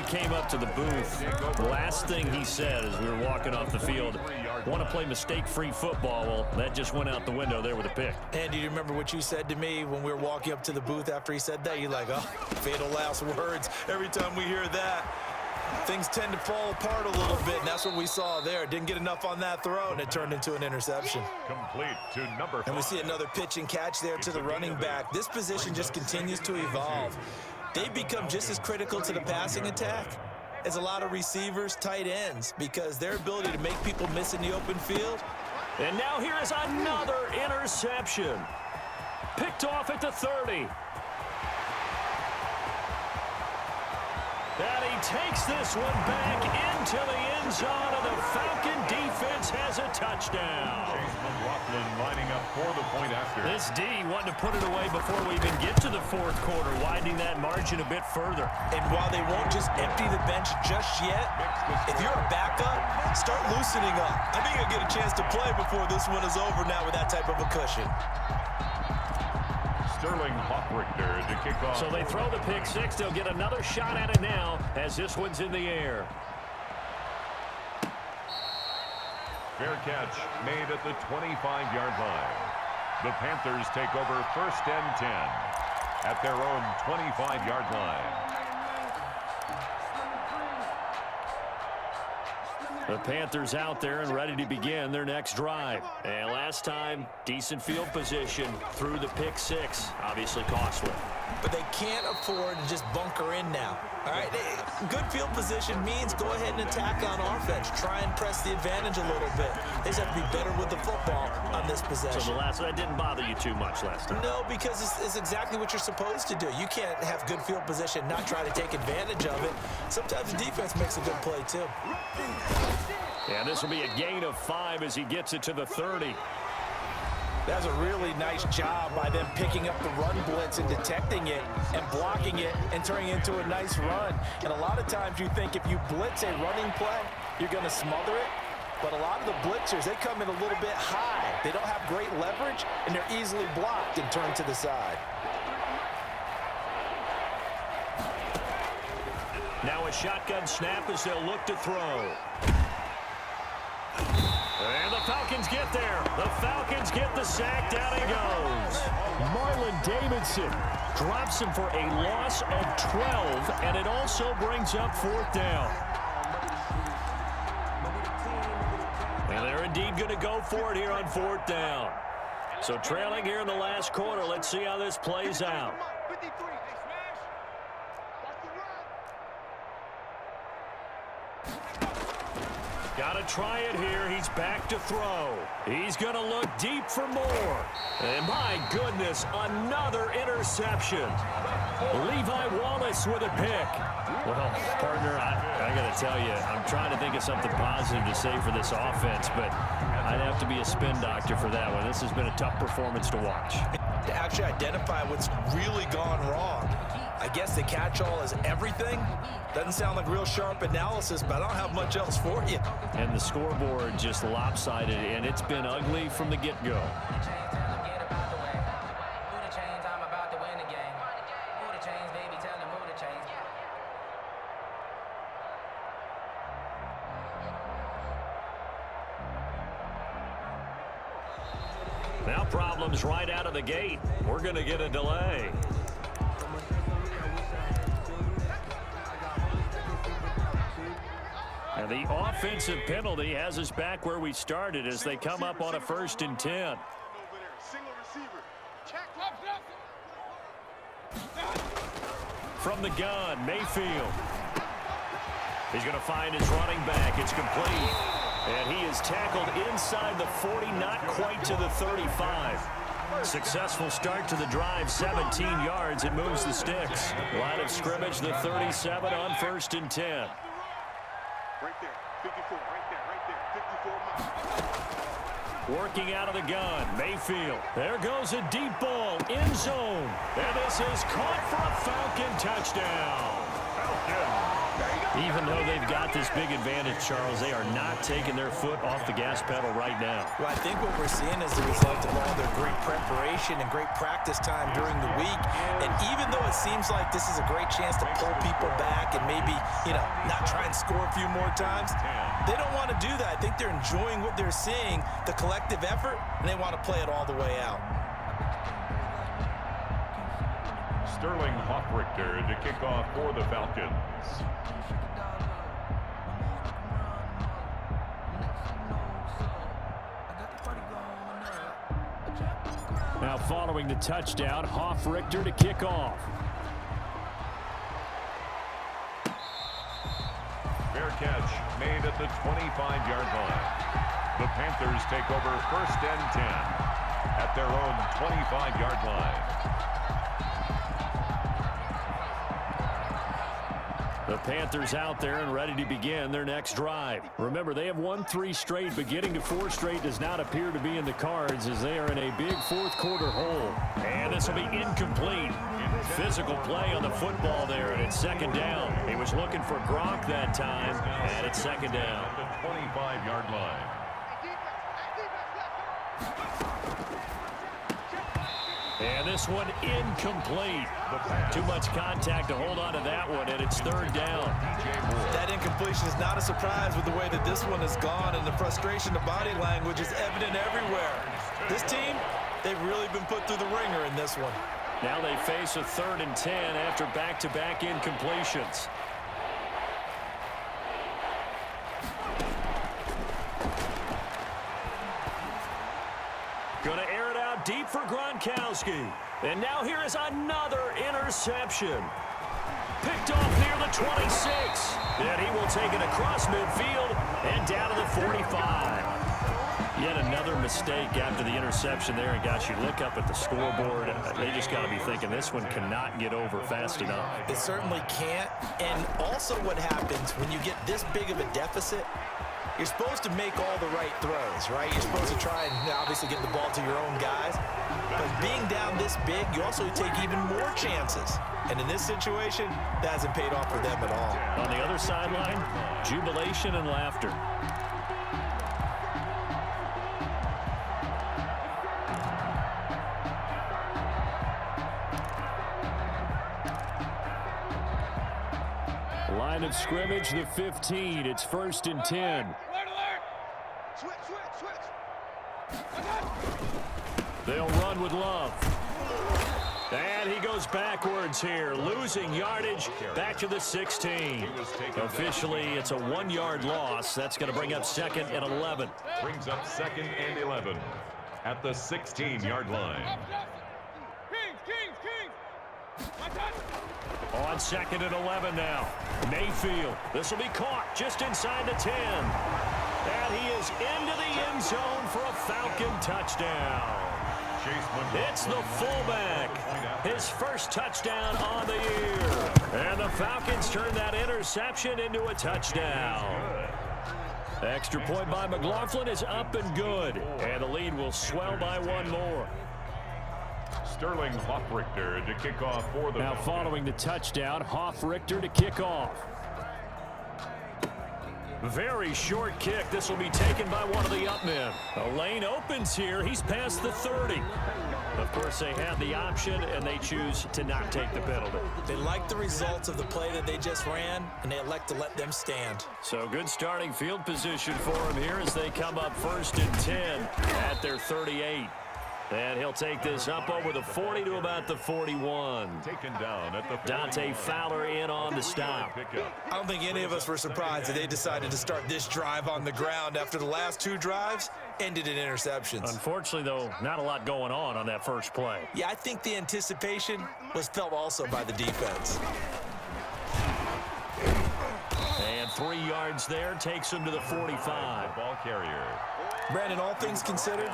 came up to the booth, the last thing he said as we were walking off the field, want to play mistake-free football. Well, that just went out the window there with a pick. Andy, do you remember what you said to me when we were walking up to the booth after he said that? You're like, oh, fatal last words. Every time we hear that, things tend to fall apart a little bit, and that's what we saw there. Didn't get enough on that throw, and it turned into an interception. Complete to number 5. And we see another pitch and catch there to the running back. This position just continues to evolve. They become just as critical to the passing attack as a lot of receivers, tight ends, because their ability to make people miss in the open field. And now here is another interception. Picked off at the 30. And he takes this one back into the end zone, and the Falcon defense has a touchdown. Chase McLaughlin lining up for the point after. This D wanting to put it away before we even get to the fourth quarter, widening that margin a bit further. And while they won't just empty the bench just yet, if you're a backup, start loosening up. I think you'll get a chance to play before this one is over now with that type of a cushion. Sterling Hawkrichter to kick off. So they throw the pick six. They'll get another shot at it now as this one's in the air. Fair catch made at the 25-yard line. The Panthers take over 1st and 10 at their own 25-yard line. The Panthers out there and ready to begin their next drive. And last time, decent field position through the pick six. Obviously costly. But they can't afford to just bunker in now. All right, good field position means go ahead and attack on offense. Try and press the advantage a little bit. They just have to be better with the football on this possession. So that didn't bother you too much last time? No, because it's exactly what you're supposed to do. You can't have good field position, not try to take advantage of it. Sometimes the defense makes a good play, too. Yeah, this will be a gain of 5 as he gets it to the 30. That's a really nice job by them picking up the run blitz and detecting it and blocking it and turning it into a nice run. And a lot of times you think if you blitz a running play, you're going to smother it. But a lot of the blitzers, they come in a little bit high. They don't have great leverage, and they're easily blocked and turned to the side. Now a shotgun snap as they'll look to throw. And the Falcons get there. The Falcons get the sack. Down he goes. Marlon Davidson drops him for a loss of 12, and it also brings up 4th down. And they're indeed going to go for it here on 4th down. So trailing here in the last quarter. Let's see how this plays out. Got to try it here. He's back to throw. He's going to look deep for more. And my goodness, another interception. Levi Wallace with a pick. Well, partner, I got to tell you, I'm trying to think of something positive to say for this offense, but I'd have to be a spin doctor for that one. This has been a tough performance to watch. To actually identify what's really gone wrong. I guess the catch-all is everything. Doesn't sound like real sharp analysis, but I don't have much else for you. And the scoreboard just lopsided, and it's been ugly from the get-go. Now problems right out of the gate. We're going to get a delay. And the offensive penalty has us back where we started as they come up on a 1st and 10. From the gun, Mayfield. He's going to find his running back. It's complete. And he is tackled inside the 40, not quite to the 35. Successful start to the drive, 17 yards. It moves the sticks. Line of scrimmage, the 37 on 1st and 10. Right there, 54, right there, 54 miles. Working out of the gun, Mayfield. There goes a deep ball, end zone. And this is caught for a Falcon touchdown. Falcon. There you go. Even though they've got this big advantage, Charles, they are not taking their foot off the gas pedal right now. Well, I think what we're seeing is the result of all their great preparation and great practice time during the week. And even though it seems like this is a great chance to pull people back and maybe, not try and score a few more times, they don't want to do that. I think they're enjoying what they're seeing, the collective effort, and they want to play it all the way out. Sterling Hoffrichter to kick off for the Falcons. Now following the touchdown, Hoffrichter to kick off. Fair catch made at the 25-yard line. The Panthers take over 1st and 10 at their own 25-yard line. The Panthers out there and ready to begin their next drive. Remember, they have won 3 straight, but getting to 4 straight does not appear to be in the cards as they are in a big fourth-quarter hole. And this will be incomplete. Physical play on the football there, and it's 2nd down. He was looking for Gronk that time, and it's 2nd down. At the 25-yard line. And this one incomplete. Too much contact to hold on to that one, and it's 3rd down. That incompletion is not a surprise with the way that this one has gone, and the frustration, the body language is evident everywhere. This team, they've really been put through the ringer in this one. Now they face a 3rd and 10 after back-to-back incompletions. Going to air it out deep for Gronkowski. And now here is another interception. Picked off near the 26. And he will take it across midfield and down to the 45. Yet another mistake after the interception there. And gosh, you look up at the scoreboard, they just got to be thinking this one cannot get over fast enough. It certainly can't. And also what happens when you get this big of a deficit, you're supposed to make all the right throws, right? You're supposed to try and obviously get the ball to your own guys. But being down this big, you also take even more chances. And in this situation, that hasn't paid off for them at all. On the other sideline, jubilation and laughter. Line of scrimmage, the 15. It's 1st and 10. They'll run with Love. And he goes backwards here, losing yardage back to the 16. Officially, it's a 1-yard loss. That's going to bring up 2nd and 11. Brings up 2nd and 11 at the 16-yard line. On 2nd and 11 now. Mayfield. This will be caught just inside the 10. And he is into the end zone for a Falcon touchdown. It's the fullback. His first touchdown on the year. And the Falcons turn that interception into a touchdown. Extra point by McLaughlin is up and good. And the lead will swell by 1 more. Sterling Hoffrichter to kick off for the Now Falcons. following the touchdown, Hoffrichter to kick off. Very short kick. This will be taken by one of the up men. A lane opens here. He's past the 30. Of course, they have the option, and they choose to not take the penalty. They like the results of the play that they just ran, and they elect to let them stand. So good starting field position for him here as they come up 1st and 10 at their 38. And he'll take this up over the 40 to about the 41. Taken down at the Dante Fowler in on the stop. I don't think any of us were surprised that they decided to start this drive on the ground after the last 2 drives ended in interceptions. Unfortunately, though, not a lot going on that first play. Yeah, I think the anticipation was felt also by the defense. And 3 yards there takes him to the 45. Ball carrier. Brandon, all things considered,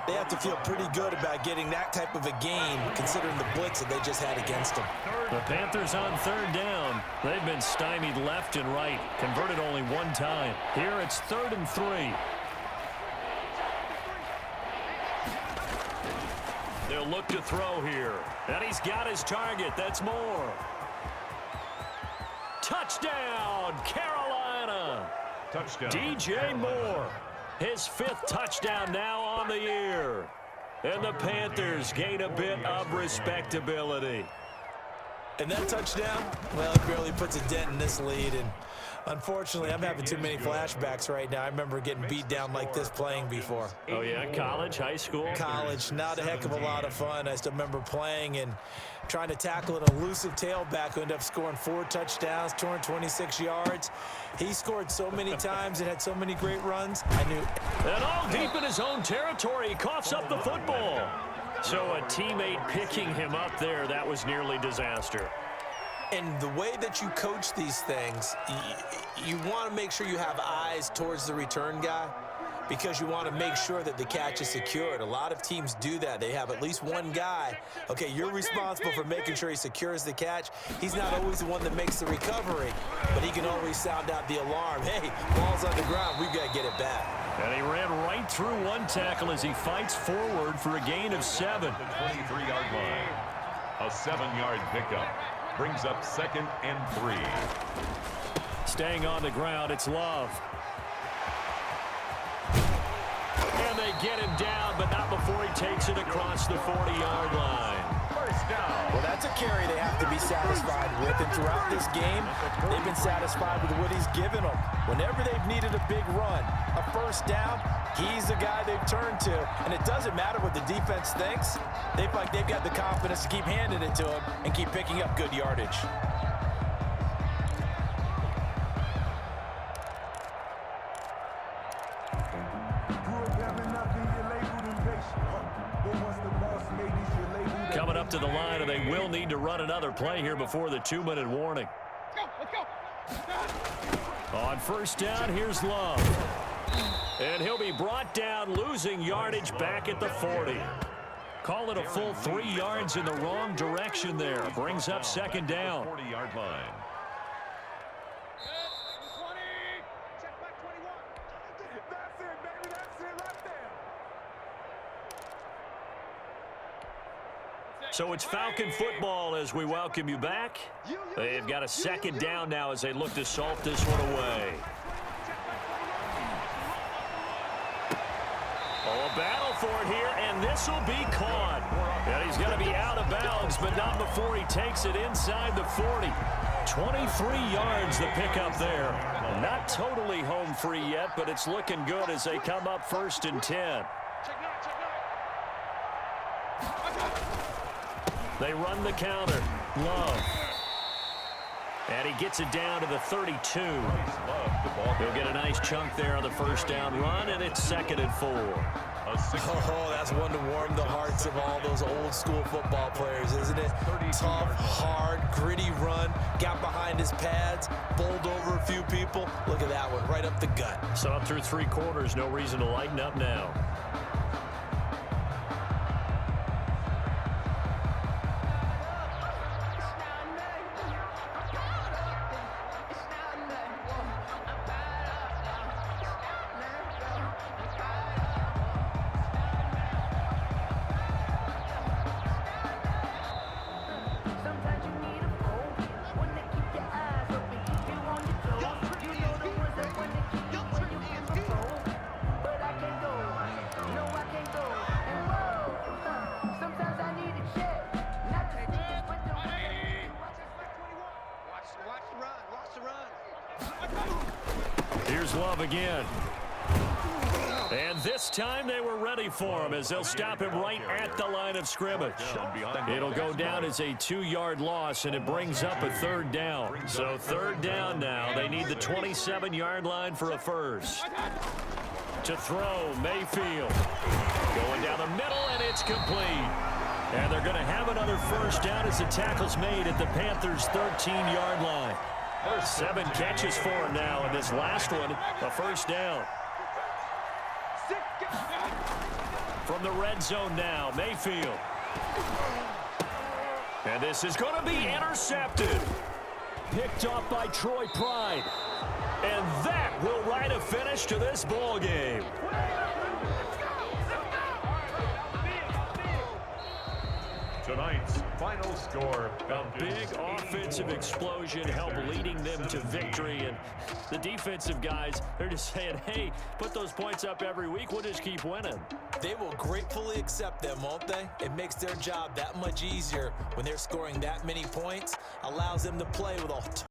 they have to feel pretty good about getting that type of a game considering the blitz that they just had against them. The Panthers on 3rd down. They've been stymied left and right. Converted only 1 time. Here it's 3rd and 3. They'll look to throw here. And he's got his target. That's Moore. Touchdown, Carolina. Touchdown. DJ Moore, his 5th touchdown now on the year. And the Panthers gain a bit of respectability. And that touchdown, well, it barely puts a dent in this lead. And unfortunately, I'm having too many flashbacks right now. I remember getting beat down like this playing before. Oh, yeah? College, high school? College, not a heck of a lot of fun. I still remember playing and trying to tackle an elusive tailback who ended up scoring 4 touchdowns, 226 yards. He scored so many times and had so many great runs. I knew. And all deep in his own territory, he coughs up the football. So a teammate picking him up there, that was nearly disaster. And the way that you coach these things, you want to make sure you have eyes towards the return guy because you want to make sure that the catch is secured. A lot of teams do that. They have at least one guy. Okay, you're responsible for making sure he secures the catch. He's not always the one that makes the recovery, but he can always sound out the alarm. Hey, ball's on the ground. We've got to get it back. And he ran right through one tackle as he fights forward for a gain of 7. The 23-yard line. A 7-yard pickup. Brings up 2nd and 3. Staying on the ground, it's Love. And they get him down, but not before he takes it across the 40-yard line. First down. Well, that's a carry they have to be satisfied with. And throughout this game, they've been satisfied with what he's given them. Whenever they've needed a big run, a first down, he's the guy they've turned to. And it doesn't matter what the defense thinks. They feel like they've got the confidence to keep handing it to him and keep picking up good yardage. Coming up to the line, and they will need to run another play here before the 2-minute warning. Let's go. On first down, here's Love. And he'll be brought down, losing yardage back at the 40. Call it a full 3 yards in the wrong direction there. Brings up 2nd down. 40-yard line. Check back 21. That's it, baby. That's it right there. So it's Falcon football as we welcome you back. They've got a 2nd down now as they look to salt this one away. Oh, a battle for it here, and this will be caught. And he's going to be out of bounds, but not before he takes it inside the 40. 23 yards the pickup there. Not totally home free yet, but it's looking good as they come up 1st and 10. They run the counter. Love. And he gets it down to the 32. He'll get a nice chunk there on the first down run, and it's 2nd and 4. Oh, that's one to warm the hearts of all those old school football players, isn't it? Tough, hard, gritty run. Got behind his pads, bowled over a few people. Look at that one, right up the gut. So up through 3 quarters, no reason to lighten up now. Here's Love again. And this time they were ready for him as they'll stop him right at the line of scrimmage. It'll go down as a 2-yard loss, and it brings up a 3rd down. So 3rd down now. They need the 27-yard line for a first. To throw, Mayfield. Going down the middle, and it's complete. And they're going to have another first down as the tackle's made at the Panthers' 13-yard line. 7 catches for him now, and this last one, a first down. From the red zone now, Mayfield. And this is going to be intercepted. Picked off by Troy Pride. And that will write a finish to this ball game. Tonight's Final score. A big offensive explosion helped leading them to victory. And the defensive guys, they're just saying, hey, put those points up every week. We'll just keep winning. They will gratefully accept them, won't they? It makes their job that much easier when they're scoring that many points. Allows them to play with a